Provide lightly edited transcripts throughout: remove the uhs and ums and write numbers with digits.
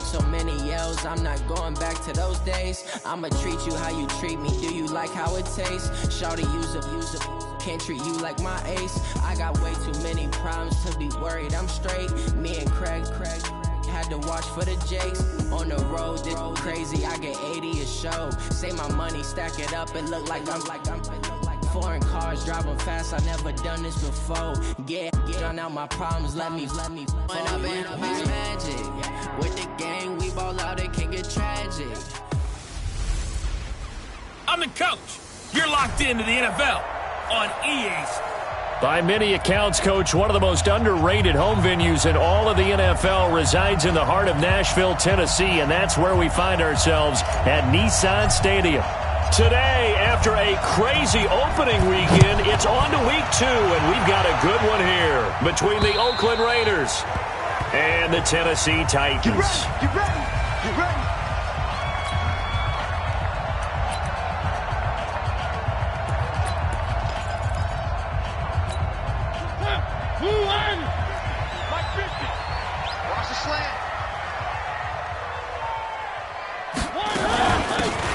so many yells, I'm not going back to those days. I'ma treat you how you treat me, do you like how it tastes? Shawty, use up, can't treat you like my ace. I got way too many problems to be worried, I'm straight. Me and Craig had to watch for the Jakes. On the road, this crazy, I get 80 a show. Say my money, stack it up, it look like I'm foreign cars, driving fast, I never done this before. Get on out my problems, let me When I've been up is magic. With the gang, we ball out, it can get tragic. I'm the coach. You're locked into the NFL on EA. By many accounts, Coach, one of the most underrated home venues in all of the NFL resides in the heart of Nashville, Tennessee, and that's where we find ourselves at Nissan Stadium. Today, after a crazy opening weekend, it's on to week 2, and we've got a good one here between the Oakland Raiders and the Tennessee Titans. Get ready, get ready.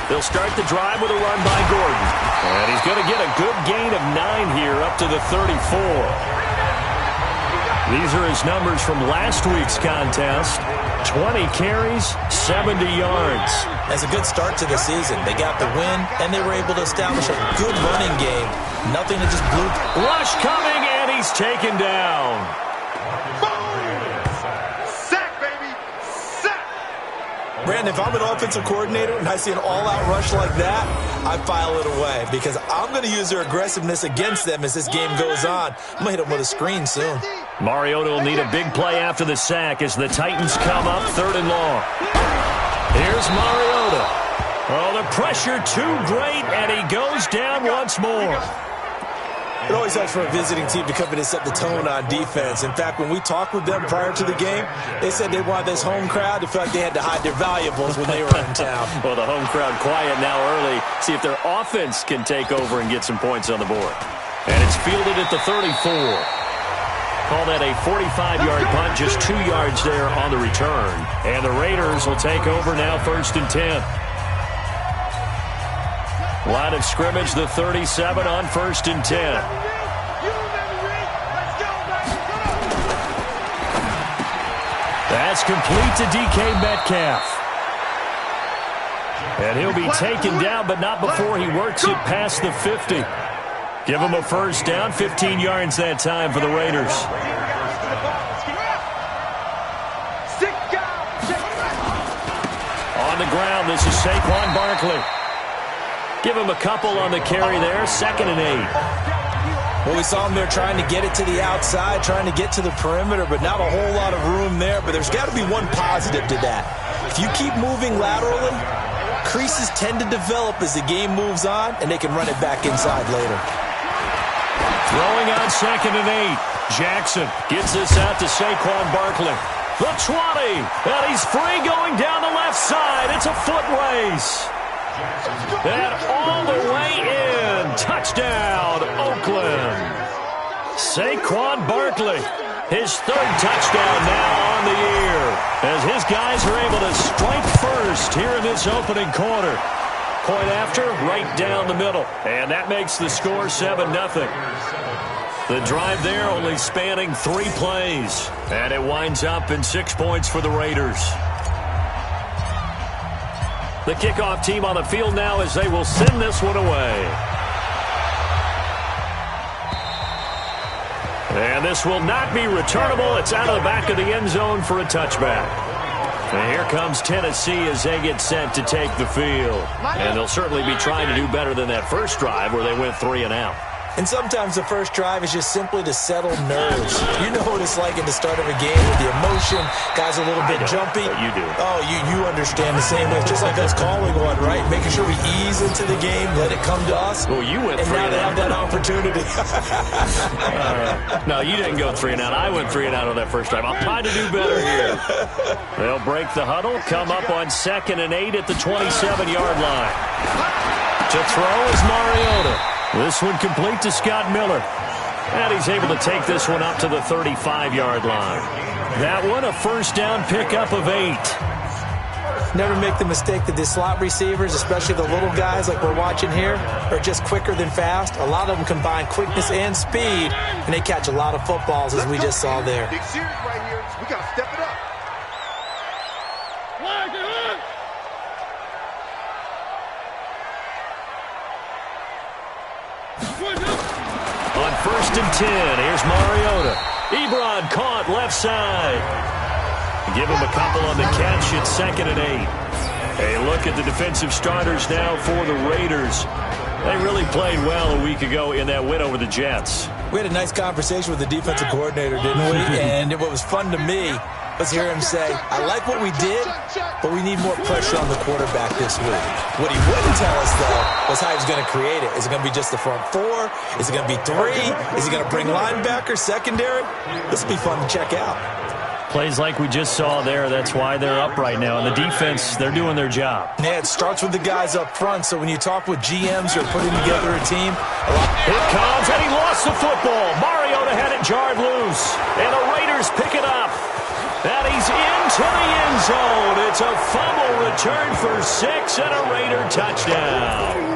They'll start the drive with a run by Gordon. And he's going to get a good gain of 9 here up to the 34. These are his numbers from last week's contest. 20 carries, 70 yards. That's a good start to the season. They got the win, and they were able to establish a good running game. Nothing to just bloop. Rush coming, and he's taken down. Brandon, if I'm an offensive coordinator and I see an all-out rush like that, I file it away because I'm going to use their aggressiveness against them as this game goes on. I'm going to hit them with a screen soon. Mariota will need a big play after the sack as the Titans come up 3rd and long. Here's Mariota. Oh, the pressure too great, and he goes down once more. It always helps for a visiting team to come in and set the tone on defense. In fact, when we talked with them prior to the game, they said they wanted this home crowd to feel like they had to hide their valuables when they were in town. Well, the home crowd quiet now early. See if their offense can take over and get some points on the board. And it's fielded at the 34. Call that a 45-yard punt, just 2 yards there on the return. And the Raiders will take over now 1st and 10. Line of scrimmage, the 37 on 1st and 10. That's complete to DK Metcalf. And he'll be taken down, but not before he works it past the 50. Give him a first down, 15 yards that time for the Raiders. On the ground, this is Saquon Barkley. Give him a couple on the carry there, 2nd and 8. Well, we saw him there trying to get it to the outside, trying to get to the perimeter, but not a whole lot of room there. But there's got to be one positive to that. If you keep moving laterally, creases tend to develop as the game moves on, and they can run it back inside later. Throwing on 2nd and 8. Jackson gets this out to Saquon Barkley. The 20, and he's free going down the left side. It's a foot race. And all the way in. Touchdown, Oakland. Saquon Barkley, his 3rd touchdown now on the year, as his guys are able to strike first here in this opening quarter. Point after, right down the middle. And that makes the score 7-0. The drive there only spanning 3 plays. And it winds up in 6 points for the Raiders. The kickoff team on the field now as they will send this one away. And this will not be returnable. It's out of the back of the end zone for a touchback. And here comes Tennessee as they get set to take the field. And they'll certainly be trying to do better than that first drive where they went 3 and out. And sometimes the first drive is just simply to settle nerves. You know what it's like at the start of a game with the emotion. Guys a little bit jumpy. You do. Oh, you understand the same way. It's just like us calling one, right? Making sure we ease into the game, let it come to us. Well, you went 3 and out. And now they have that opportunity. No, you didn't go 3 and out. I went 3 and out on that first drive. I'll try to do better here. They'll break the huddle, come up on 2nd and 8 at the 27-yard line. To throw is Mariota. This one complete to Scott Miller. And he's able to take this one up to the 35-yard line. That one a first down pickup of 8. Never make the mistake that the slot receivers, especially the little guys like we're watching here, are just quicker than fast. A lot of them combine quickness and speed, and they catch a lot of footballs, as we just saw there. Big series right here. We got to step it up. On 1st and 10, here's Mariota. Ebron caught left side. Give him a couple on the catch. It's 2nd and 8. A look at the defensive starters now for the Raiders. They really played well a week ago in that win over the Jets. We had a nice conversation with the defensive coordinator, didn't we? And what was fun to me was hear him say, I like what we did, but we need more pressure on the quarterback this week. What he wouldn't tell us, though, was how he was going to create it. Is it going to be just the front four? Is it going to be three? Is he going to bring linebacker, secondary? This will be fun to check out. Plays like we just saw there, that's why they're up right now. And the defense, they're doing their job. Yeah, it starts with the guys up front, so when you talk with GMs who are putting together a team, Here it comes, and he lost the football. Mariota had it jarred loose, and the Raiders pick it up. And he's into the end zone. It's a fumble return for 6 and a Raider touchdown.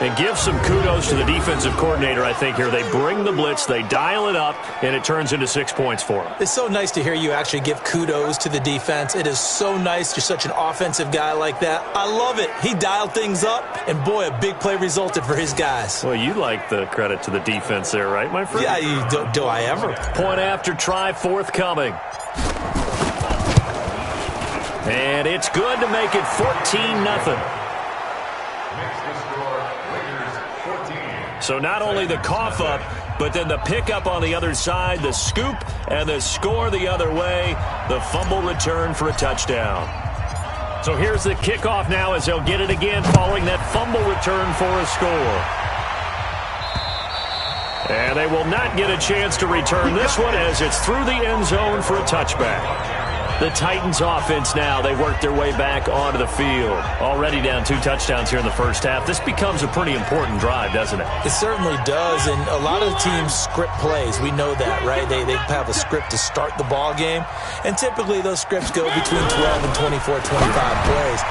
And give some kudos to the defensive coordinator, I think, here. They bring the blitz, they dial it up, and it turns into 6 points for them. It's so nice to hear you actually give kudos to the defense. It is so nice. You're such an offensive guy like that. I love it. He dialed things up, and boy, a big play resulted for his guys. Well, you like the credit to the defense there, right, my friend? Yeah, do I ever? Point after try forthcoming. And it's good to make it 14-0. So not only the cough up, but then the pickup on the other side, the scoop, and the score the other way, the fumble return for a touchdown. So here's the kickoff now as they'll get it again following that fumble return for a score. And they will not get a chance to return this one as it's through the end zone for a touchback. The Titans offense now, they work their way back onto the field. Already down 2 touchdowns here in the first half. This becomes a pretty important drive, doesn't it? It certainly does, and a lot of teams script plays. We know that, right? They have a script to start the ball game, and typically those scripts go between 12 and 24, 25 plays.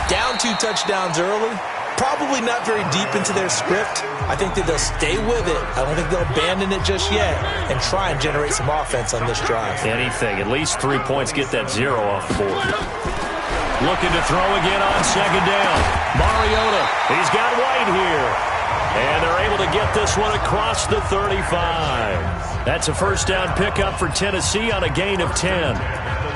Down 2 touchdowns early, probably not very deep into their script. I think that they'll stay with it. I don't think they'll abandon it just yet and try and generate some offense on this drive. Anything. At least 3 points. Get that 0 off the board. Looking to throw again on 2nd down. Mariota. He's got White here. And they're able to get this one across the 35. That's a first down pickup for Tennessee on a gain of 10.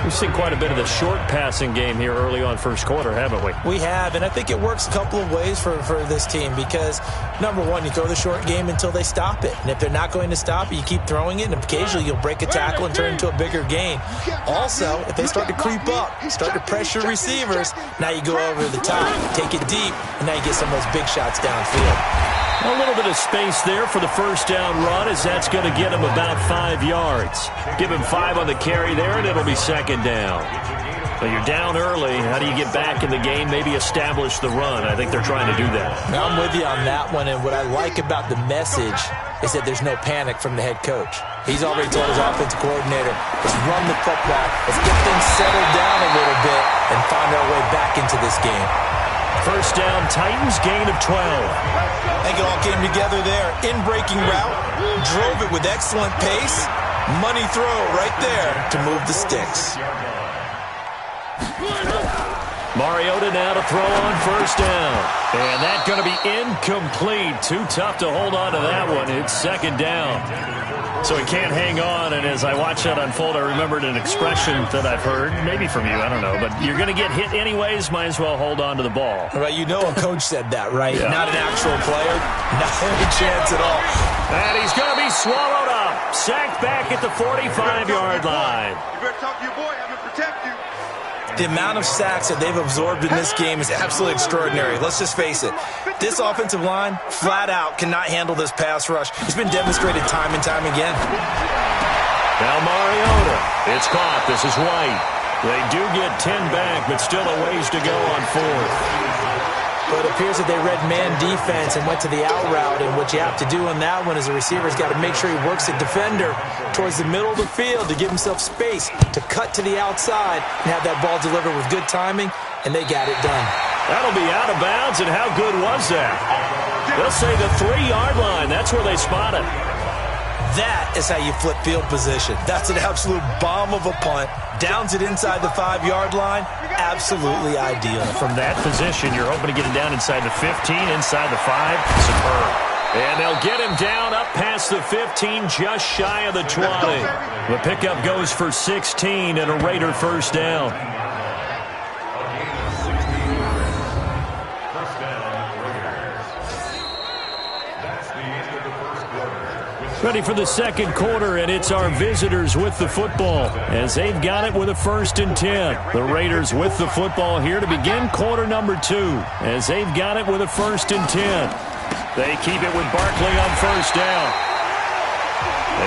We've seen quite a bit of the short passing game here early on first quarter, haven't we? We have, and I think it works a couple of ways for this team because, number one, you throw the short game until they stop it. And if they're not going to stop it, you keep throwing it, and occasionally you'll break a tackle and turn it into a bigger gain. Also, if they start to creep up, start to pressure receivers, now you go over the top, take it deep, and now you get some of those big shots downfield. A little bit of space there for the first down run as that's going to get him about 5 yards. Give him 5 on the carry there, and it'll be 2nd down. Well, you're down early. How do you get back in the game, maybe establish the run? I think they're trying to do that. Now, I'm with you on that one, and what I like about the message is that there's no panic from the head coach. He's already told his offensive coordinator, let's run the football, let's get things settled down a little bit and find our way back into this game. First down, Titans, gain of 12. I think it all came together there. In-breaking route, drove it with excellent pace. Money throw right there to move the sticks. Mariota now to throw on first down. And that's going to be incomplete. Too tough to hold on to that one. It's 2nd down. So he can't hang on, and as I watch that unfold, I remembered an expression that I've heard, maybe from you, I don't know, but you're going to get hit anyways, might as well hold on to the ball. Right, you know a coach said that, right? Yeah. Not an actual player, not any chance at all. And he's going to be swallowed up, sacked back at the 45-yard line. You better talk to your boy, have him protect you. The amount of sacks that they've absorbed in this game is absolutely extraordinary. Let's just face it. This offensive line, flat out, cannot handle this pass rush. It's been demonstrated time and time again. Now Mariota. It's caught. This is White. They do get 10 back, but still a ways to go on 4th. Well, it appears that they read man defense and went to the out route, and what you have to do on that one is the receiver's got to make sure he works the defender towards the middle of the field to give himself space to cut to the outside and have that ball delivered with good timing, and they got it done. That'll be out of bounds, and how good was that? They'll say the 3-yard line. That's where they spot it. That is how you flip field position. That's an absolute bomb of a punt. Downs it inside the 5-yard line. Absolutely ideal. From that position, you're hoping to get it down inside the 15, inside the 5. Superb. And they'll get him down up past the 15, just shy of the 20. The pickup goes for 16 and a Raider first down. Ready for the second quarter, and it's our visitors with the football as they've got it with a 1st and 10. The Raiders with the football here to begin quarter number 2 as they've got it with a 1st and 10. They keep it with Barkley on 1st down.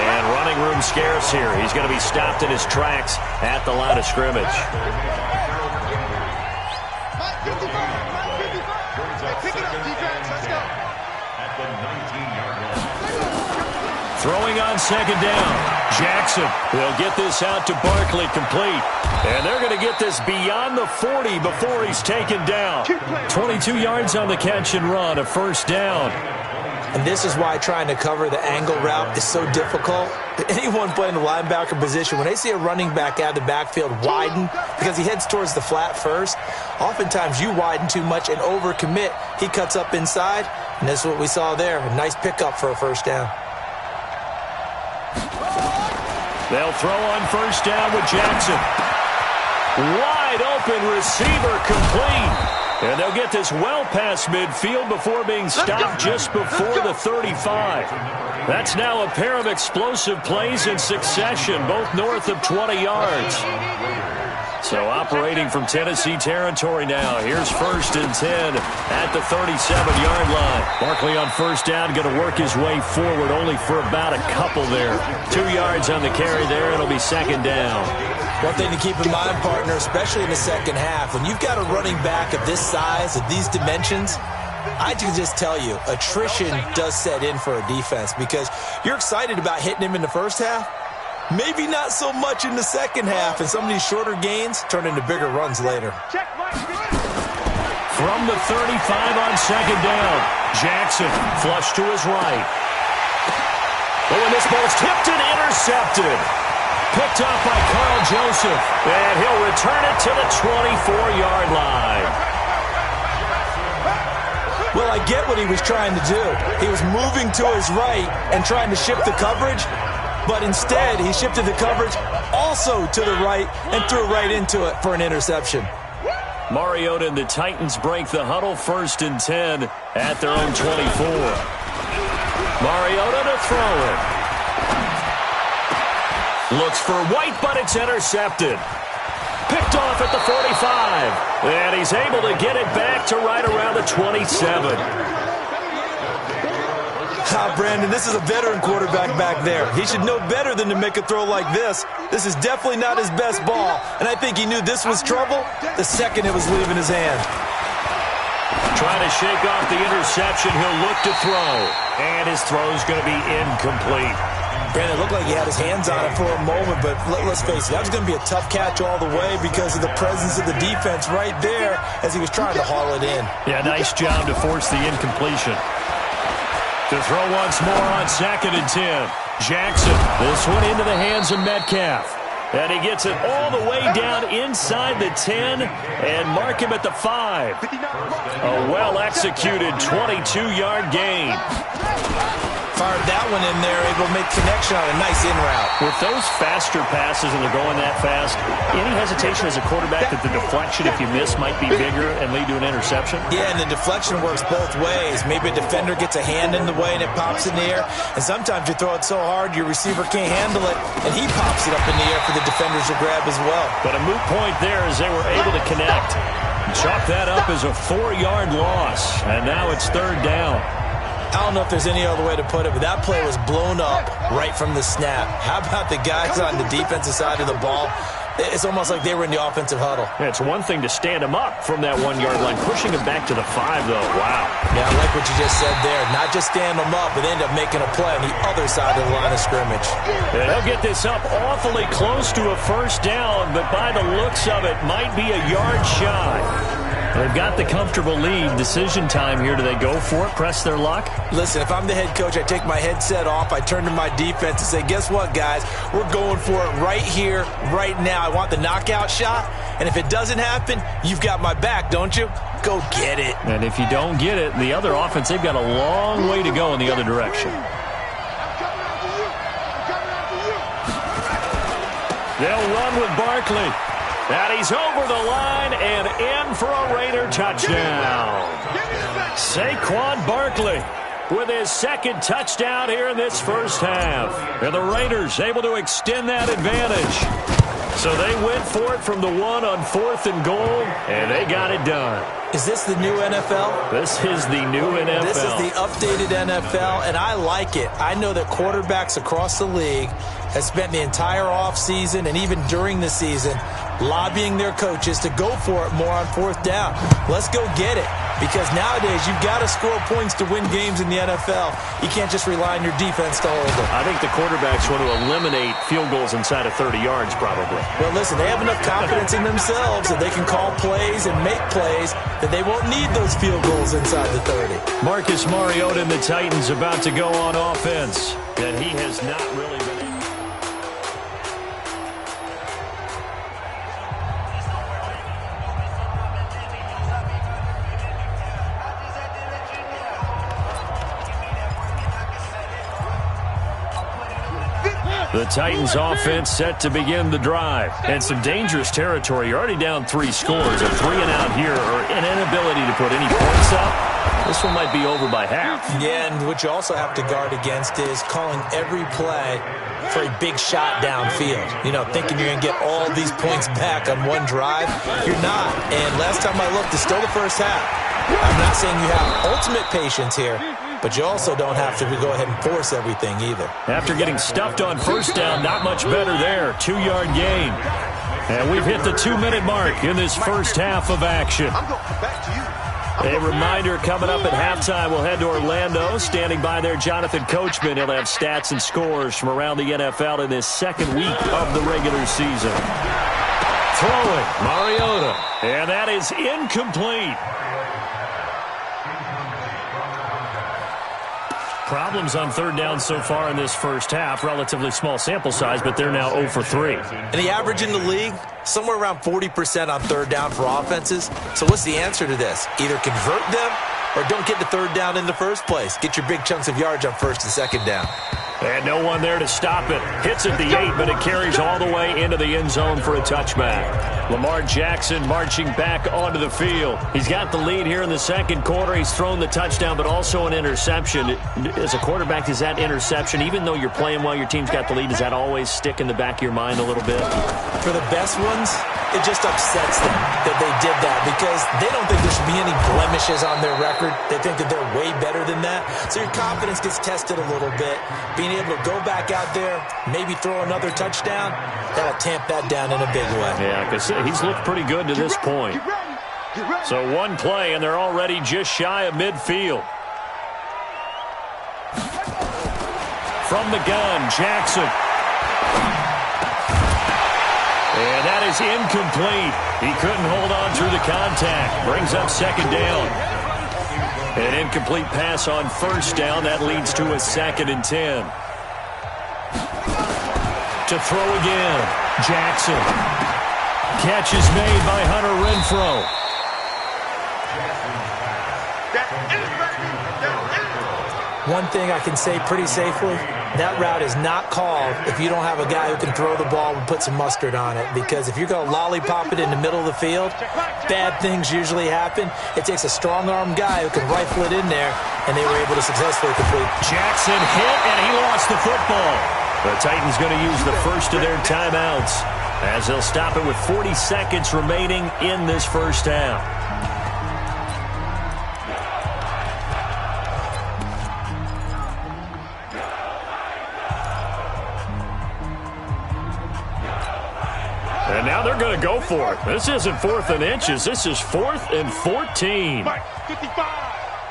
And running room scarce here. He's going to be stopped in his tracks at the line of scrimmage. Throwing on 2nd down. Jackson will get this out to Barkley, complete. And they're going to get this beyond the 40 before he's taken down. 22 yards on the catch and run, a 1st down. And this is why trying to cover the angle route is so difficult. Anyone playing the linebacker position, when they see a running back out of the backfield widen because he heads towards the flat first, oftentimes you widen too much and overcommit. He cuts up inside, and this is what we saw there. A nice pickup for a 1st down. They'll throw on 1st down with Jackson. Wide open receiver, complete. And they'll get this well past midfield before being stopped just before the 35. That's now a pair of explosive plays in succession, both north of 20 yards. So operating from Tennessee territory now. Here's 1st and 10 at the 37-yard line. Barkley on 1st down, going to work his way forward only for about a couple there. 2 yards on the carry there. It'll be 2nd down. One thing to keep in mind, partner, especially in the second half, when you've got a running back of this size, of these dimensions, I can just tell you, attrition does set in for a defense because you're excited about hitting him in the first half. Maybe not so much in the second half, and some of these shorter gains turn into bigger runs later. From the 35 on 2nd down, Jackson flush to his right. Oh, and this ball's tipped and intercepted. Picked off by Carl Joseph, and he'll return it to the 24-yard line. Well, I get what he was trying to do. He was moving to his right and trying to shift the coverage, but instead he shifted the coverage also to the right and threw right into it for an interception. Mariota and the Titans break the huddle, 1st and 10 at their own 24. Mariota to throw it. Looks for White, but it's intercepted. Picked off at the 45. And he's able to get it back to right around the 27. Brandon, this is a veteran quarterback back there. He should know better than to make a throw like this. This is definitely not his best ball, and I think he knew this was trouble the second it was leaving his hand. Trying to shake off the interception, he'll look to throw, and his throw's going to be incomplete. Brandon, it looked like he had his hands on it for a moment, but let's face it, that was going to be a tough catch all the way because of the presence of the defense right there as he was trying to haul it in. Yeah, nice job to force the incompletion. To throw once more on 2nd and 10. Jackson, this one into the hands of Metcalf. And he gets it all the way down inside the 10 and mark him at the 5. A well-executed 22-yard gain. Fired that one in there, able to make connection on a nice in route. With those faster passes and they're going that fast, any hesitation as a quarterback that the deflection, if you miss, might be bigger and lead to an interception? Yeah, and the deflection works both ways. Maybe a defender gets a hand in the way and it pops in the air, and sometimes you throw it so hard your receiver can't handle it, and he pops it up in the air for the defenders to grab as well. But a moot point there as they were able to connect. Chalk that up as a 4-yard loss, and now it's 3rd down. I don't know if there's any other way to put it, but that play was blown up right from the snap. How about the guys on the defensive side of the ball It's almost like they were in the offensive huddle. Yeah, it's one thing to stand them up from that 1-yard line. Pushing them back to the 5, though. Wow. Yeah, I like what you just said there. Not just stand them up, but end up making a play on the other side of the line of scrimmage. Yeah, they'll get this up awfully close to a first down, but by the looks of it, might be a yard shy. They've got the comfortable lead. Decision time here. Do they go for it, press their luck? Listen, if I'm the head coach, I take my headset off, I turn to my defense and say, guess what, guys? We're going for it right here, right now. I want the knockout shot, and if it doesn't happen, you've got my back, don't you? Go get it. And if you don't get it, the other offense, they've got a long way to go in the other direction. They'll run with Barkley. And he's over the line and in for a Raider touchdown. Saquon Barkley with his second touchdown here in this first half. And the Raiders able to extend that advantage. So they went for it from the 1 on 4th and goal, and they got it done. Is this the new NFL? This is the new NFL. This is the updated NFL, and I like it. I know that quarterbacks across the league have spent the entire offseason and even during the season lobbying their coaches to go for it more on 4th down. Let's go get it. Because nowadays, you've got to score points to win games in the NFL. You can't just rely on your defense to hold them. I think the quarterbacks want to eliminate field goals inside of 30 yards, probably. Well, listen, they have enough confidence in themselves that they can call plays and make plays that they won't need those field goals inside the 30. Marcus Mariota and the Titans about to go on offense. And he has not really been... The Titans offense set to begin the drive. And some dangerous territory. You're already down 3 scores. A 3 and out here or an inability to put any points up. This one might be over by half. Yeah, and what you also have to guard against is calling every play for a big shot downfield. You know, thinking you're going to get all these points back on one drive. You're not. And last time I looked, it's still the first half. I'm not saying you have ultimate patience here, but you also don't have to go ahead and force everything either. After getting stuffed on first down, not much better there. 2-yard gain. And we've hit the 2-minute mark in this first half of action. I'm going to come back to you. A reminder coming up at halftime, we'll head to Orlando. Standing by there, Jonathan Coachman. He'll have stats and scores from around the NFL in this second week of the regular season. Throwing, Mariota. And that is incomplete. Problems on 3rd down so far in this first half. Relatively small sample size, but they're now 0 for 3. And the average in the league, somewhere around 40% on 3rd down for offenses. So what's the answer to this? Either convert them or don't get the 3rd down in the first place. Get your big chunks of yards on 1st and 2nd down. And no one there to stop it. Hits at the 8, but it carries all the way into the end zone for a touchback. Lamar Jackson marching back onto the field. He's got the lead here in the second quarter. He's thrown the touchdown, but also an interception. As a quarterback, does that interception, even though you're playing while your team's got the lead, does that always stick in the back of your mind a little bit? For the best ones, it just upsets them that they did that because they don't think there should be any blemishes on their record. They think that they're way better than that. So your confidence gets tested a little bit. Being able to go back out there, maybe throw another touchdown, that'll tamp that down in a big way. Yeah, because he's looked pretty good to this point. So one play, and they're already just shy of midfield. From the gun, Jackson. And that is incomplete. He couldn't hold on through the contact. Brings up 2nd down. An incomplete pass on 1st down. That leads to a 2nd and 10. To throw again. Jackson. Catch is made by Hunter Renfrow. One thing I can say pretty safely, that route is not called if you don't have a guy who can throw the ball and put some mustard on it. Because if you're going to lollipop it in the middle of the field, bad things usually happen. It takes a strong-armed guy who can rifle it in there, and they were able to successfully complete. Jackson hit, and he lost the football. The Titans going to use the first of their timeouts as they'll stop it with 40 seconds remaining in this first half. And now they're going to go for it. This isn't 4th and inches. This is 4th and 14. Mike, 55.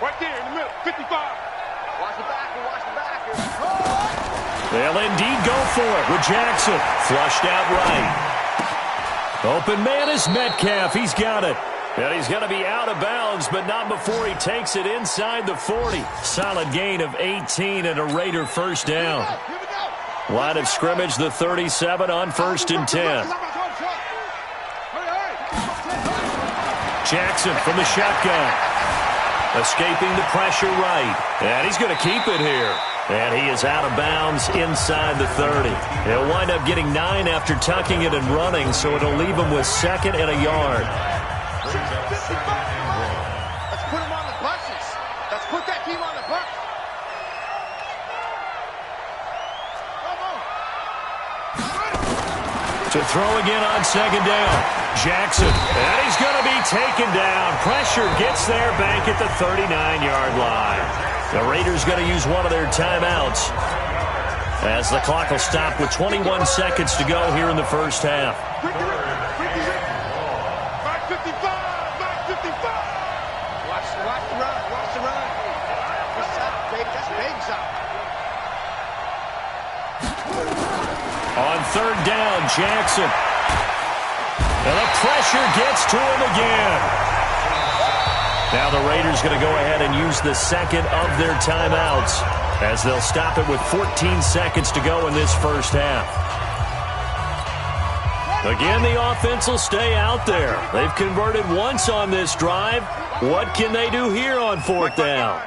Right there in the middle. 55. Watch the backer. Watch the backer. They'll indeed go for it with Jackson. Flushed out right. Open man is Metcalf. He's got it. And he's going to be out of bounds, but not before he takes it inside the 40. Solid gain of 18 and a Raider first down. Line of scrimmage, the 37 on 1st and 10. Jackson from the shotgun. Escaping the pressure right. And he's going to keep it here. And he is out of bounds inside the 30. He'll wind up getting 9 after tucking it and running, so it'll leave him with 2nd and a yard. Let's put him on the buses. Let's put that team on the bus. To throw again on 2nd down. Jackson. And he's going to be taken down. Pressure gets there back at the 39-yard line. The Raiders going to use one of their timeouts as the clock will stop with 21 seconds to go here in the first half. On 3rd down, Jackson. And the pressure gets to him again. Now the Raiders going to go ahead and use the 2nd of their timeouts as they'll stop it with 14 seconds to go in this first half. Again, the offense will stay out there. They've converted once on this drive. What can they do here on 4th down?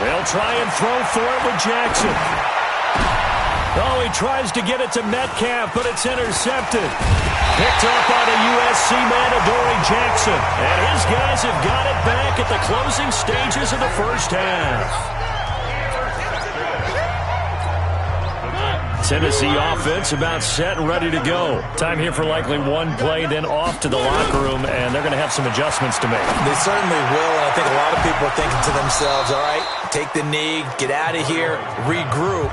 They'll try and throw for it with Jackson. Oh, he tries to get it to Metcalf, but it's intercepted. Picked up by the USC man, Adoree Jackson. And his guys have got it back at the closing stages of the first half. Tennessee offense about set and ready to go. Time here for likely one play, then off to the locker room, and they're going to have some adjustments to make. They certainly will, and I think a lot of people are thinking to themselves, all right, take the knee, get out of here, regroup.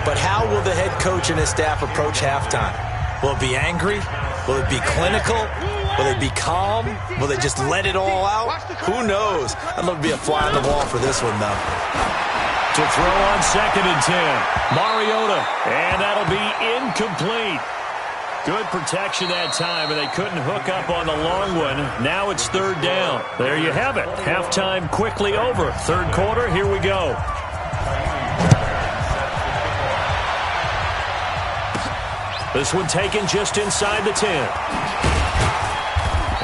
But how will the head coach and his staff approach halftime? Will it be angry? Will it be clinical? Will it be calm? Will they just let it all out? Who knows? I'd love to be a fly on the wall for this one, though. To throw on 2nd and 10. Mariota. And that'll be incomplete. Good protection that time, and they couldn't hook up on the long one. Now it's 3rd down. There you have it. Halftime quickly over. 3rd quarter, here we go. This one taken just inside the 10.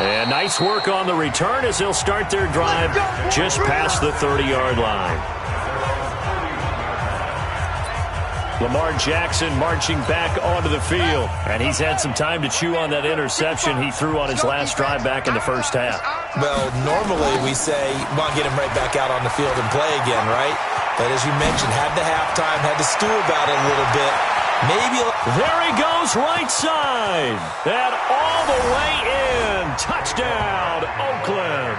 And nice work on the return as they'll start their drive just past the 30-yard line. Lamar Jackson marching back onto the field. And he's had some time to chew on that interception he threw on his last drive back in the first half. Well, normally we say, well, get him right back out on the field and play again, right? But as you mentioned, had the halftime, had to stew about it a little bit. Maybe. There he goes, right side. And all the way in. Touchdown, Oakland.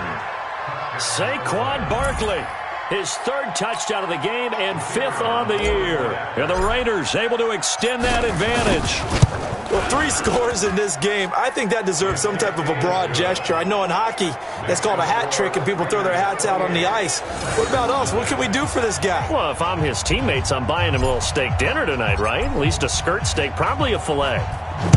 Saquon Barkley. His 3rd touchdown of the game and 5th on the year. And the Raiders able to extend that advantage. Well, 3 scores in this game. I think that deserves some type of a broad gesture. I know in hockey, that's called a hat trick, and people throw their hats out on the ice. What about us? What can we do for this guy? Well, if I'm his teammates, I'm buying him a little steak dinner tonight, right? At least a skirt steak, probably a filet.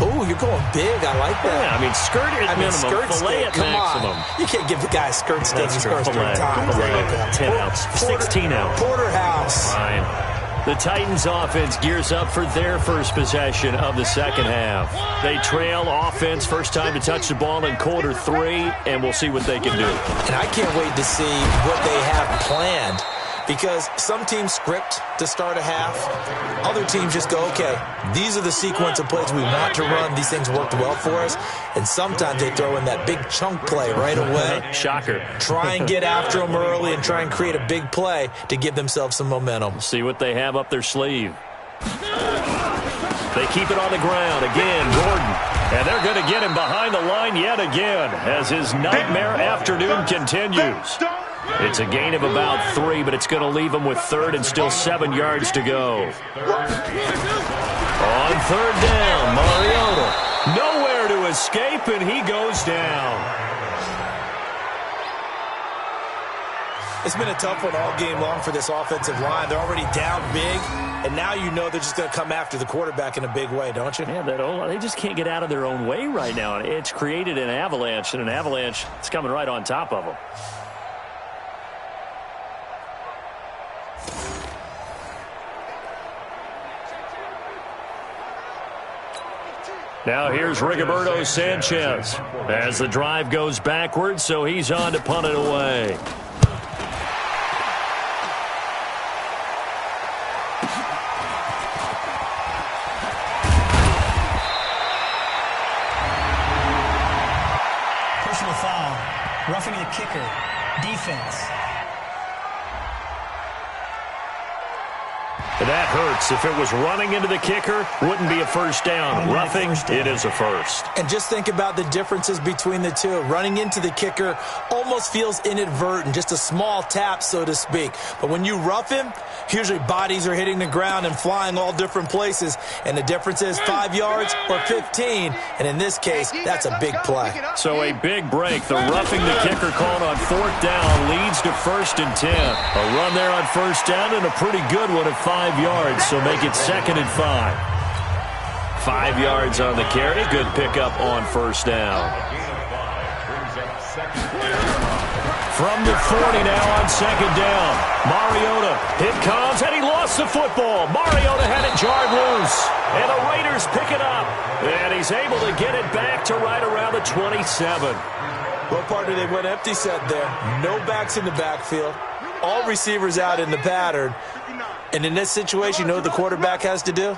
Oh, you're going big. I like that. Yeah, I mean, skirt at minimum, skirt filet steak. at Come maximum. On. You can't give the guy a skirt steak. That's He true. scores 3 Filet. times. Filet. 10 ounce. 16 ounce. Porterhouse. Fine. The Titans offense gears up for their first possession of the second half. They trail offense first time to touch the ball in quarter 3, and we'll see what they can do. And I can't wait to see what they have planned, because some teams script to start a half. Other teams just go, okay, these are the sequence of plays we want to run. These things worked well for us. And sometimes they throw in that big chunk play right away. Shocker. Try and get after them early and try and create a big play to give themselves some momentum. See what they have up their sleeve. They keep it on the ground. Again, Gordon. And they're going to get him behind the line yet again as his nightmare afternoon continues. It's a gain of about 3, but it's going to leave him with 3rd and still 7 yards to go. On On third down, Mariota. Nowhere to escape, and he goes down. It's been a tough one all game long for this offensive line. They're already down big, and now you know they're just going to come after the quarterback in a big way, don't you? Yeah, they just can't get out of their own way right now. It's created an avalanche, and an avalanche is coming right on top of them. Now here's Rigoberto Sanchez as the drive goes backwards, so he's on to punt it away. Personal foul, roughing the kicker, defense. That hurts. If it was running into the kicker, wouldn't be a first down. Roughing, it is a first. And just think about the differences between the two. Running into the kicker almost feels inadvertent, just a small tap, so to speak. But when you rough him, usually bodies are hitting the ground and flying all different places. And the difference is 5 yards or 15. And in this case, that's a big play. So a big break. The roughing the kicker called on fourth down leads to 1st and 10. A run there on first down and a pretty good one at 5 yards, so make it 2nd and 5. 5 yards on the carry. Good pickup on first down. From the 40 now on 2nd down. Mariota, it comes, and he lost the football. Mariota had it jarred loose, and the Raiders pick it up. And he's able to get it back to right around the 27. What partner they went empty set there. No backs in the backfield. All receivers out in the pattern. And in this situation, you know what the quarterback has to do?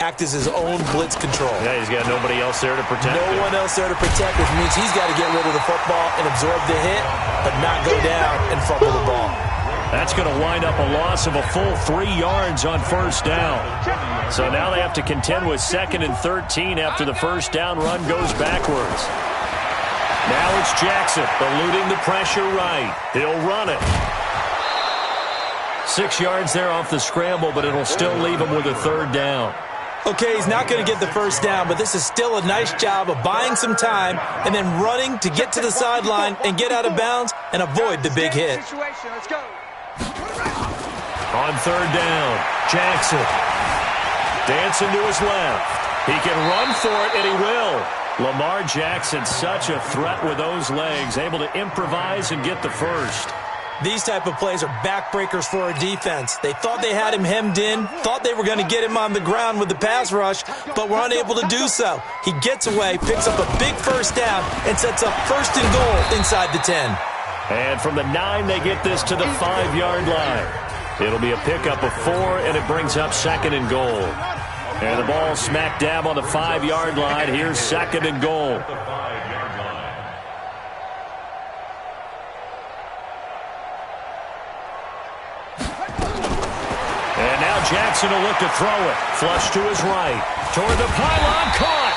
Act as his own blitz control. Yeah, he's got nobody else there to protect him. No one else there to protect, which means he's got to get rid of the football and absorb the hit, but not go down and fumble the ball. That's going to wind up a loss of a full 3 yards on first down. So now they have to contend with 2nd and 13 after the first down run goes backwards. Now it's Jackson eluding the pressure right. He'll run it. 6 yards there off the scramble, but it'll still leave him with a 3rd down. Okay, he's not going to get the first down, but this is still a nice job of buying some time and then running to get to the sideline and get out of bounds and avoid the big hit. On 3rd down, Jackson dancing to his left. He can run for it, and he will. Lamar Jackson, such a threat with those legs, able to improvise and get the first. These type of plays are backbreakers for a defense. They thought they had him hemmed in, thought they were going to get him on the ground with the pass rush, but were unable to do so. He gets away, picks up a big first down, and sets up 1st and goal inside the 10. And from the 9, they get this to the 5-yard line. It'll be a pickup of 4, and it brings up 2nd and goal. And the ball smack dab on the 5-yard line. Here's 2nd and goal. And now Jackson will look to throw it. Flush to his right. Toward the pylon. Caught.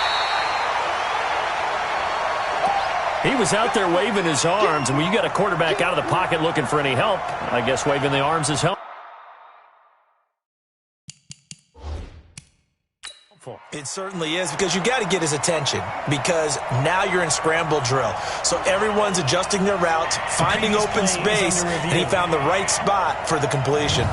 He was out there waving his arms. And when you got a quarterback out of the pocket looking for any help, I guess waving the arms is helpful. It certainly is, because you got to get his attention, because now you're in scramble drill. So everyone's adjusting their routes, finding open space, and he found the right spot for the completion.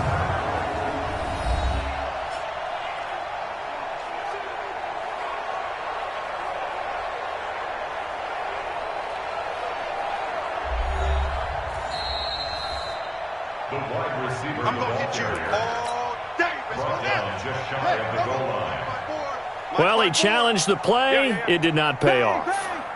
I'm going to hit you all day, Mr. Just shy of the goal line. Well, he challenged the play. It did not pay off.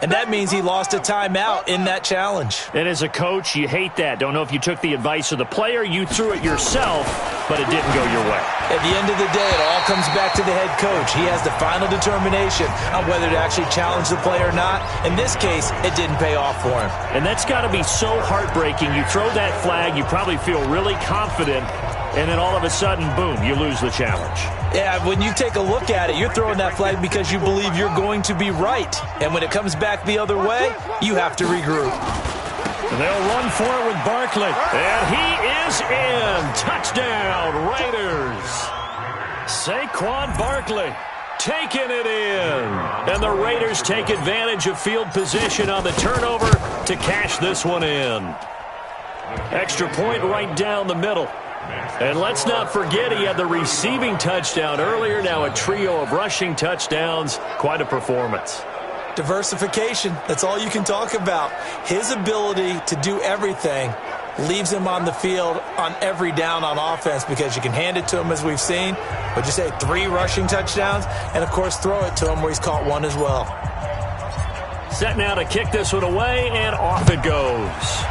And that means he lost a timeout in that challenge. And as a coach, you hate that. Don't know if you took the advice of the player, you threw it yourself, but it didn't go your way. At the end of the day, it all comes back to the head coach. He has the final determination on whether to actually challenge the play or not. In this case, it didn't pay off for him. And that's got to be so heartbreaking. You throw that flag, you probably feel really confident, and then all of a sudden, boom, you lose the challenge. Yeah, when you take a look at it, you're throwing that flag because you believe you're going to be right. And when it comes back the other way, you have to regroup. They'll run for it with Barkley. And he is in. Touchdown, Raiders. Saquon Barkley. taking it in. And the Raiders take advantage of field position on the turnover to cash this one in. Extra point right down the middle. And let's not forget he had the receiving touchdown earlier. Now a trio of rushing touchdowns. Quite a performance. Diversification, that's all you can talk about. His ability to do everything leaves him on the field on every down on offense because you can hand it to him, as we've seen. Would you say 3 rushing touchdowns? And, of course, throw it to him where he's caught 1 as well. Set now to kick this one away, and off it goes.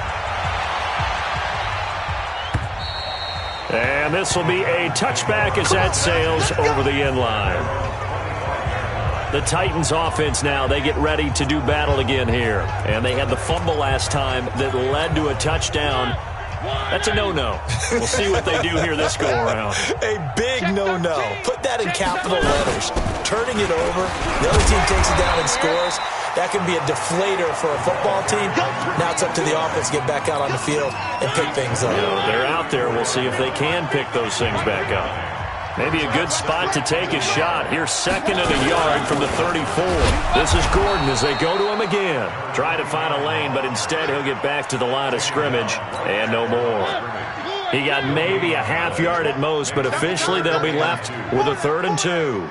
And this will be a touchback as that sails over the end line. The Titans offense now, they get ready to do battle again here. And they had the fumble last time that led to a touchdown. That's a no-no. We'll see what they do here this go-around. A big no-no. Put that in capital letters. Turning it over, the other team takes it down and scores. That can be a deflator for a football team. Now it's up to the offense to get back out on the field and pick things up. They're out there. We'll see if they can pick those things back up. Maybe a good spot to take a shot. Here's 2nd and a yard from the 34. This is Gordon as they go to him again. Try to find a lane, but instead he'll get back to the line of scrimmage and no more. He got maybe a half yard at most, but officially they'll be left with a 3rd and 2.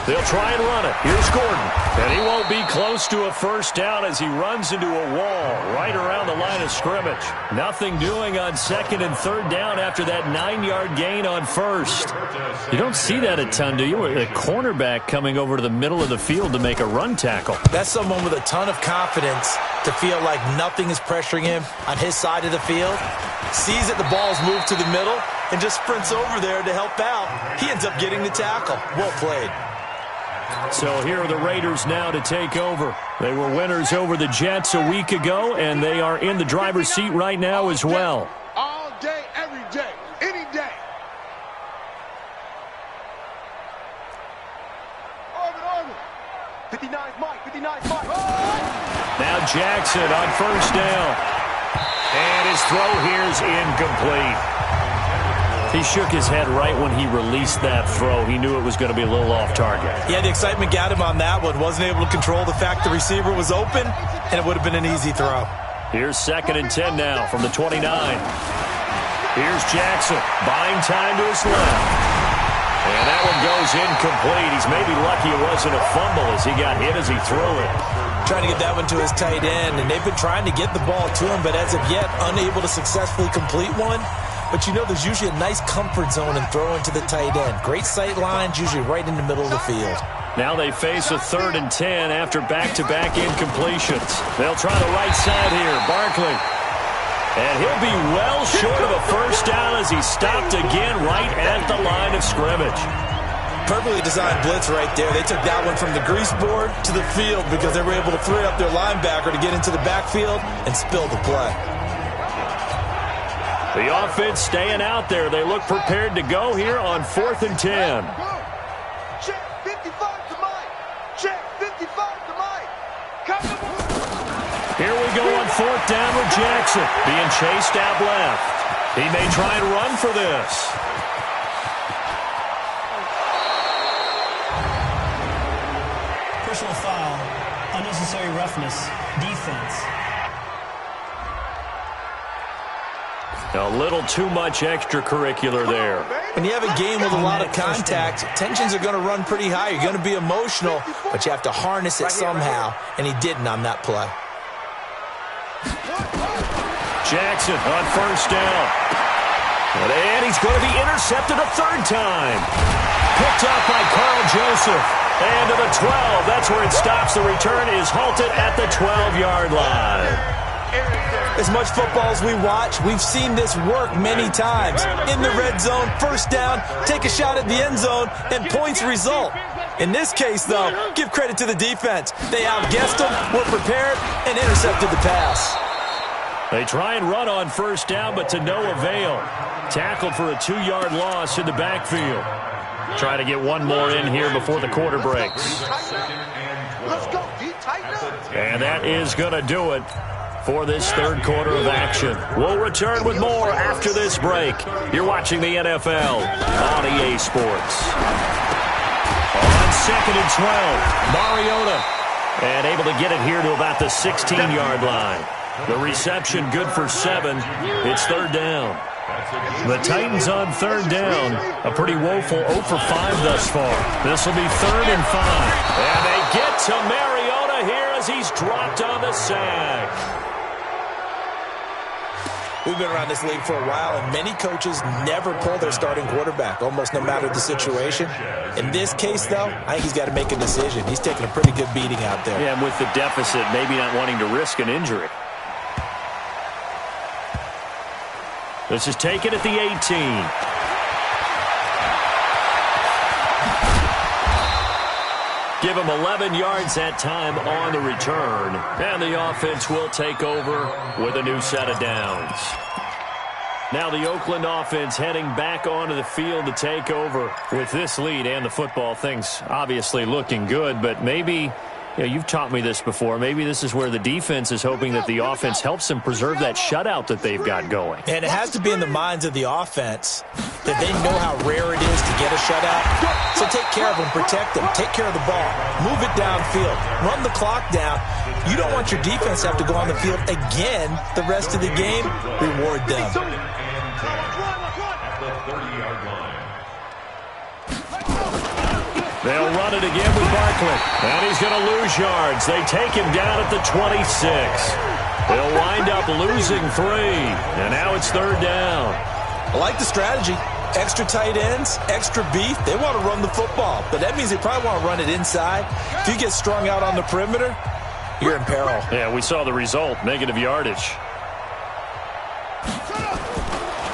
They'll try and run it. Here's Gordon. And he won't be close to a first down as he runs into a wall right around the line of scrimmage. Nothing doing on 2nd and 3rd down after that 9-yard gain on 1st. You don't see that a ton, do you? A cornerback coming over to the middle of the field to make a run tackle. That's someone with a ton of confidence to feel like nothing is pressuring him on his side of the field. Sees that the ball's moved to the middle and just sprints over there to help out. He ends up getting the tackle. Well played. So here are the Raiders now to take over. They were winners over the Jets a week ago, and they are in the driver's seat right now as well. All day, every day, any day. 59's Mike, 59's Mike. Now Jackson on first down. And his throw here is incomplete. He shook his head right when he released that throw. He knew it was going to be a little off target. Yeah, the excitement got him on that one. Wasn't able to control the fact the receiver was open, and it would have been an easy throw. Here's 2nd and 10 now from the 29. Here's Jackson, buying time to his left. And that one goes incomplete. He's maybe lucky it wasn't a fumble as he got hit as he threw it. Trying to get that one to his tight end, and they've been trying to get the ball to him, but as of yet, unable to successfully complete one. But you know there's usually a nice comfort zone in throwing to the tight end. Great sight lines, usually right in the middle of the field. Now they face a 3rd and 10 after back-to-back incompletions. They'll try the right side here. Barkley. And he'll be well short of a first down as he's stopped again right at the line of scrimmage. Perfectly designed blitz right there. They took that one from the grease board to the field because they were able to free up their linebacker to get into the backfield and spill the play. The offense staying out there. They look prepared to go here on 4th and 10. Check 55 to Mike. Check 55 to Mike. Here we go on 4th down with Jackson being chased out left. He may try and run for this. Personal foul, unnecessary roughness, defense. A little too much extracurricular there. When you have a game with a lot of contact, tensions are going to run pretty high. You're going to be emotional, but you have to harness it somehow, and he didn't on that play. Jackson on first down. And he's going to be intercepted a 3rd time. Picked up by Carl Joseph. And to the 12. That's where it stops. The return is halted at the 12-yard line. As much football as we watch, we've seen this work many times. In the red zone, first down, take a shot at the end zone, and points result. In this case, though, give credit to the defense. They outguessed them, were prepared, and intercepted the pass. They try and run on first down, but to no avail. Tackled for a 2-yard loss in the backfield. Try to get one more in here before the quarter breaks. Let's go, D. Tighten up. And that is going to do it for this third quarter of action. We'll return with more after this break. You're watching the NFL on EA Sports. On 2nd and 12, Mariota. And able to get it here to about the 16-yard line. The reception good for 7. It's third down. The Titans on third down. A pretty woeful 0 for 5 thus far. This will be 3rd and 5. And they get to Mariota here as he's dropped on the sack. We've been around this league for a while, and many coaches never pull their starting quarterback, almost no matter the situation. In this case, though, I think he's got to make a decision. He's taking a pretty good beating out there. Yeah, and with the deficit, maybe not wanting to risk an injury. This is taken at the 18. Give him 11 yards that time on the return. And the offense will take over with a new set of downs. Now the Oakland offense heading back onto the field to take over with this lead and the football. Things obviously looking good, but maybe... Yeah, you've taught me this before. Maybe this is where the defense is hoping that the offense helps them preserve that shutout that they've got going. And it has to be in the minds of the offense that they know how rare it is to get a shutout. So take care of them, protect them, take care of the ball, move it downfield, run the clock down. You don't want your defense to have to go on the field again the rest of the game. Reward them. They'll run it again with Barkley. And he's going to lose yards. They take him down at the 26. They'll wind up losing 3. And now it's third down. I like the strategy. Extra tight ends, extra beef. They want to run the football. But that means they probably want to run it inside. If you get strung out on the perimeter, you're in peril. Yeah, we saw the result. Negative yardage.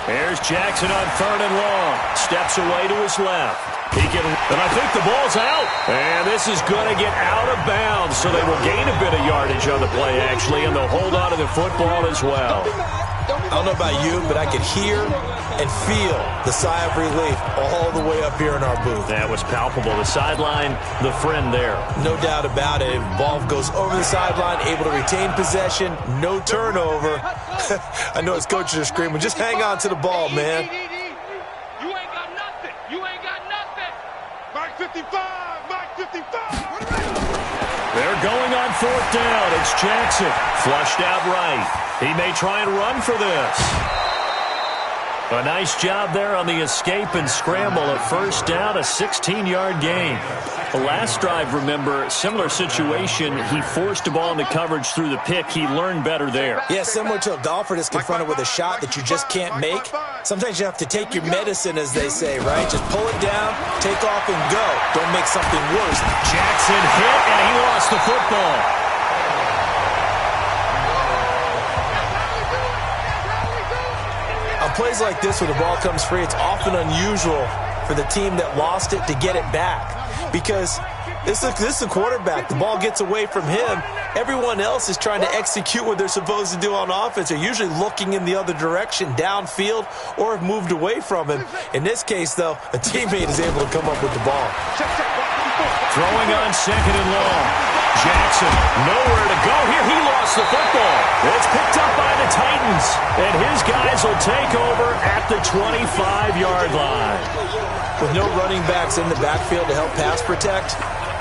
Here's Jackson on 3rd and long. Steps away to his left. And I think the ball's out. And this is going to get out of bounds, so they will gain a bit of yardage on the play, actually, and they'll hold on to the football as well. I don't know about you, but I could hear and feel the sigh of relief all the way up here in our booth. That was palpable. The sideline, the friend there. No doubt about it. Ball goes over the sideline, able to retain possession, no turnover. I know his coaches are screaming, just hang on to the ball, man. You ain't got nothing. You ain't got nothing. Mark 55. Mark 55. They're going on 4th down. It's Jackson. Flushed out right. He may try and run for this. A nice job there on the escape and scramble at first down, a 16-yard gain. The last drive, remember, similar situation. He forced a ball into coverage through the pick. He learned better there. Yeah, similar to a golfer that's confronted with a shot that you just can't make. Sometimes you have to take your medicine, as they say, right? Just pull it down, take off, and go. Don't make something worse. Jackson hit, and he lost the football. On plays like this where the ball comes free, it's often unusual for the team that lost it to get it back. Because this is a quarterback. The ball gets away from him. Everyone else is trying to execute what they're supposed to do on offense. They're usually looking in the other direction, downfield, or have moved away from him. In this case, though, a teammate is able to come up with the ball. Throwing on 2nd and long. Jackson, nowhere to go here. He lost the football. It's picked up by the Titans, and his guys will take over at the 25-yard line. With no running backs in the backfield to help pass protect,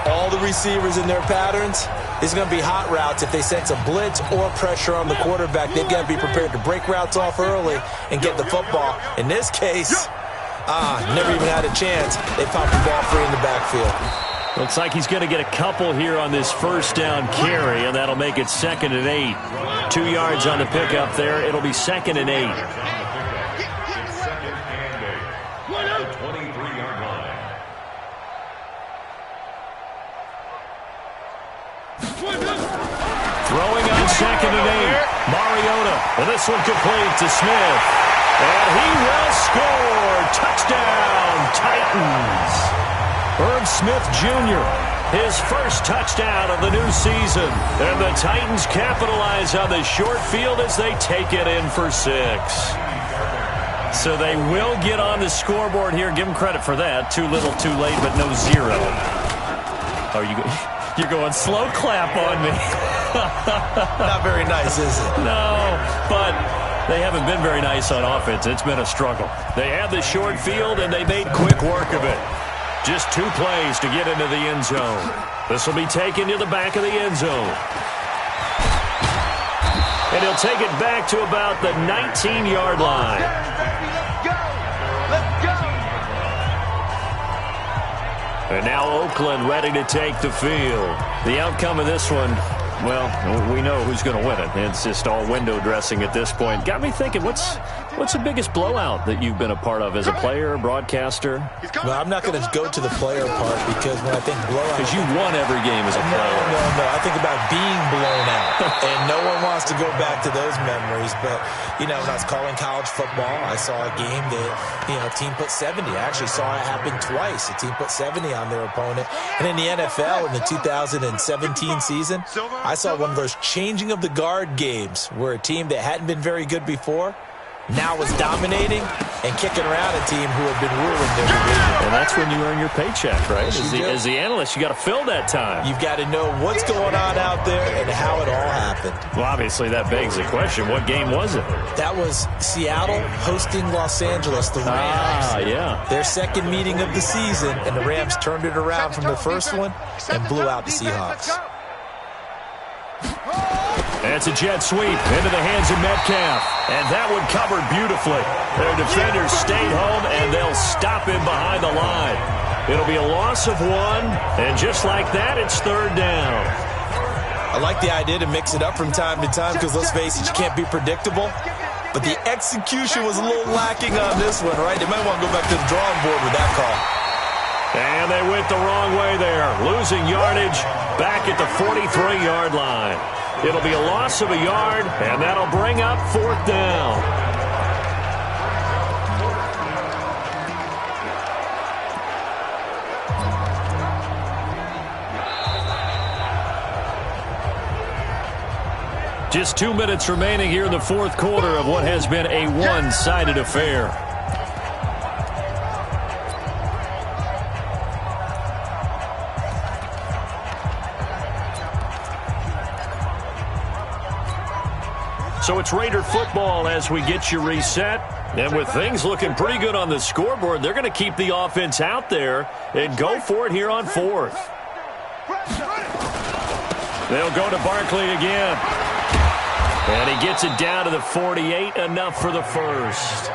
all the receivers in their patterns, it's going to be hot routes if they sense a blitz or pressure on the quarterback. They've got to be prepared to break routes off early and get the football. In this case, never even had a chance. They popped the ball free in the backfield. Looks like he's going to get a couple here on this first down carry, and that'll make it 2nd and 8. 2 yards on the pickup there. It'll be 2nd and 8. Throwing on 2nd and 8. Mariota. And this one complete to Smith. And he will score. Touchdown, Titans. Irv Smith Jr., his first touchdown of the new season. And the Titans capitalize on the short field as they take it in for 6. So they will get on the scoreboard here. Give them credit for that. Too little, too late, but no 0. Are you You're going slow clap on me. Not very nice, is it? No, but they haven't been very nice on offense. It's been a struggle. They had the short field, and they made quick work of it. Just 2 plays to get into the end zone. This will be taken to the back of the end zone. And he'll take it back to about the 19-yard line. And now Oakland ready to take the field. The outcome of this one, well, we know who's going to win it. It's just all window dressing at this point. Got me thinking, what's the biggest blowout that you've been a part of as a player, broadcaster? Well, I'm not going to go to the player part because when I think blowout... Because you won every game as a player. No. I think about being blown out. And no one wants to go back to those memories. But, when I was calling college football, I saw a game that, a team put 70. I actually saw it happen twice. A team put 70 on their opponent. And in the NFL, in the 2017 season, I saw one of those changing of the guard games where a team that hadn't been very good before now was dominating and kicking around a team who had been ruling their division. And that's when you earn your paycheck, right? As the analyst, you got to fill that time. You've got to know what's going on out there and how it all happened. Well, obviously, that begs the question, what game was it? That was Seattle hosting Los Angeles, the Rams. Yeah. Their second meeting of the season, and the Rams turned it around from the first one and blew out the Seahawks. It's a jet sweep into the hands of Metcalf. And that one covered beautifully. Their defenders stayed home, and they'll stop him behind the line. It'll be a loss of 1, and just like that, it's 3rd down. I like the idea to mix it up from time to time because, let's face it, you can't be predictable. But the execution was a little lacking on this one, right? They might want to go back to the drawing board with that call. And they went the wrong way there, losing yardage back at the 43-yard line. It'll be a loss of a yard, and that'll bring up 4th down. Just 2 minutes remaining here in the 4th quarter of what has been a one-sided affair. So it's Raider football as we get you reset. And with things looking pretty good on the scoreboard, they're going to keep the offense out there and go for it here on 4th. They'll go to Barkley again. And he gets it down to the 48, enough for the first.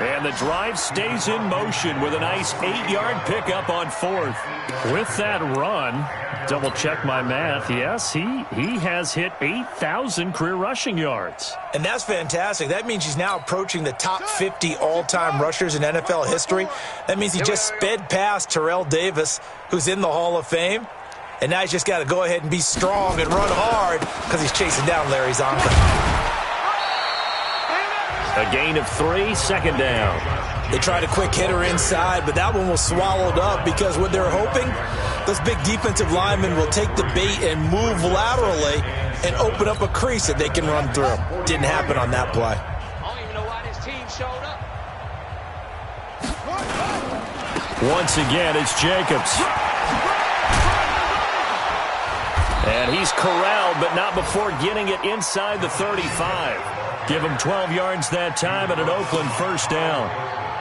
And the drive stays in motion with a nice 8-yard pickup on 4th. With that run, double check my math. Yes, he has hit 8,000 career rushing yards. And that's fantastic. That means he's now approaching the top 50 all-time rushers in NFL history. That means he just sped past Terrell Davis, who's in the Hall of Fame. And now he's just got to go ahead and be strong and run hard because he's chasing down Larry Zonka. A gain of 3, 2nd down. They tried a quick hitter inside, but that one was swallowed up because what they're hoping, those big defensive linemen will take the bait and move laterally and open up a crease that they can run through. Didn't happen on that play. I don't even know why this team showed up. Once again, it's Jacobs. And he's corralled, but not before getting it inside the 35. Give him 12 yards that time and an Oakland 1st down.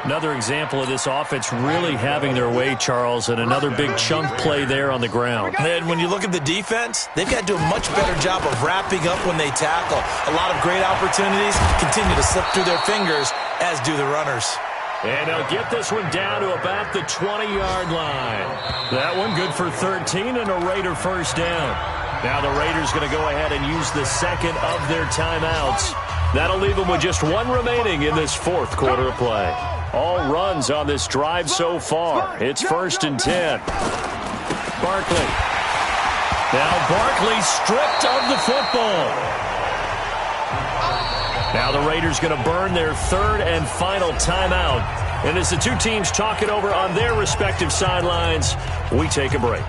Another example of this offense really having their way, Charles, and another big chunk play there on the ground. And when you look at the defense, they've got to do a much better job of wrapping up when they tackle. A lot of great opportunities continue to slip through their fingers, as do the runners. And they'll get this one down to about the 20-yard line. That one good for 13 and a Raider 1st down. Now the Raiders going to go ahead and use the second of their timeouts. That'll leave them with just 1 remaining in this 4th quarter of play. All runs on this drive so far. It's 1st and 10. Barkley. Now Barkley stripped of the football. Now the Raiders going to burn their 3rd and final timeout. And as the two teams talk it over on their respective sidelines, we take a break.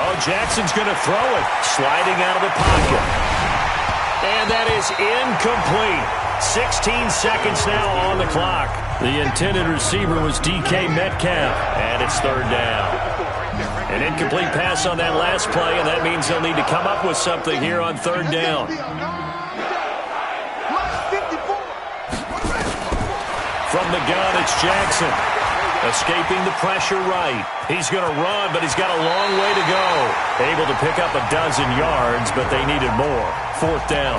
Oh, Jackson's going to throw it. Sliding out of the pocket. And that is incomplete. 16 seconds now on the clock. The intended receiver was DK Metcalf, and it's third down. An incomplete pass on that last play, and that means they'll need to come up with something here on third down. From the gun, it's Jackson. Escaping the pressure right. He's going to run, but he's got a long way to go. Able to pick up a dozen yards, but they needed more. Fourth down.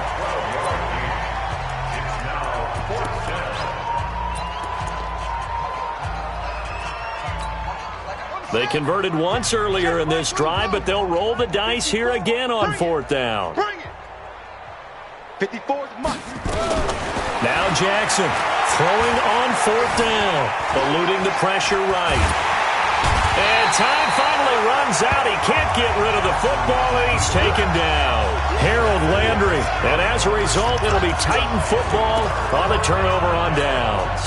They converted once earlier in this drive, but they'll roll the dice here again on fourth down. Bring it. 54's must. Now Jackson throwing on fourth down, eluding the pressure right. And time finally runs out. He can't get rid of the football, and he's taken down. Harold Landry. And as a result, it'll be Titan football on the turnover on downs.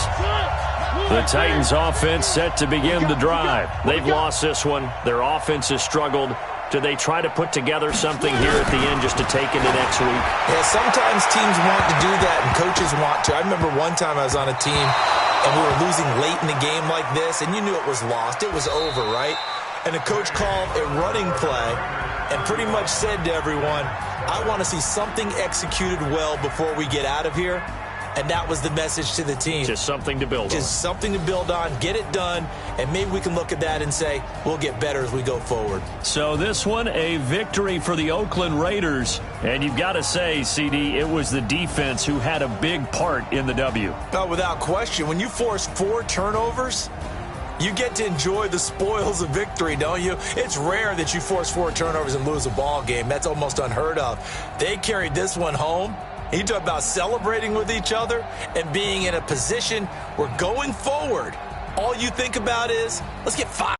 The Titans offense set to begin the drive. They've lost this one. Their offense has struggled. Do they try to put together something here at the end just to take into next week? Yeah, sometimes teams want to do that and coaches want to. I remember one time I was on a team and we were losing late in the game like this, and you knew it was lost. It was over, right? And the coach called a running play and pretty much said to everyone, I want to see something executed well before we get out of here. And that was the message to the team. Just something to build on. Just something to build on, get it done, and maybe we can look at that and say, we'll get better as we go forward. So this one, a victory for the Oakland Raiders. And you've got to say, CD, it was the defense who had a big part in the W. Oh, without question. When you force 4 turnovers, you get to enjoy the spoils of victory, don't you? It's rare that you force 4 turnovers and lose a ball game. That's almost unheard of. They carried this one home. You talk about celebrating with each other and being in a position where going forward, all you think about is, let's get 5.